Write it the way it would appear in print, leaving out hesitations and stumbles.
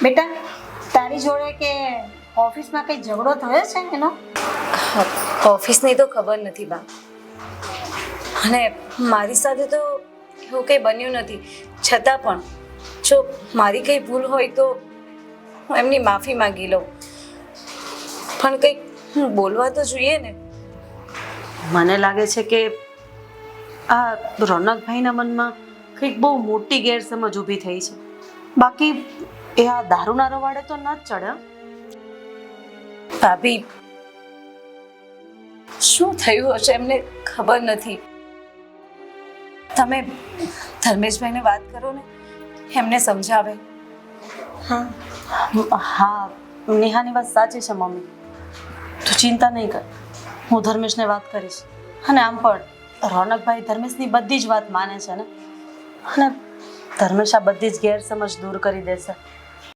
બેટા તારી જોડે કે ઓફિસમાં કંઈ ઝઘડો થયો છે એનો? ઓફિસની તો ખબર નથી બા, અને મારી સાથે તો એવું કંઈ બન્યું નથી. છતાં પણ જો મારી કંઈ ભૂલ હોય તો હું એમની માફી માંગી લઉં, પણ કંઈક હું બોલવા તો જોઈએ ને. મને લાગે છે કે આ રોનકભાઈના મનમાં કંઈક બહુ મોટી ગેરસમજ ઊભી થઈ છે. બાકી એ આ દારૂના રવાડે તો ન જ ચડે. ભાભી, શું થયું હશે એમને ખબર નથી. તમે ધર્મેશભાઈને વાત કરો ને, એમને સમજાવે. હા, નેહાની વાત સાચી છે મમ્મી. તું ચિંતા નહીં કર, હું ધર્મેશને વાત કરીશ. અને આમ પણ રોનકભાઈ ધર્મેશની બધી જ વાત માને છે ને, અને ધર્મેશ આ બધી જ ગેરસમજ દૂર કરી દેશે.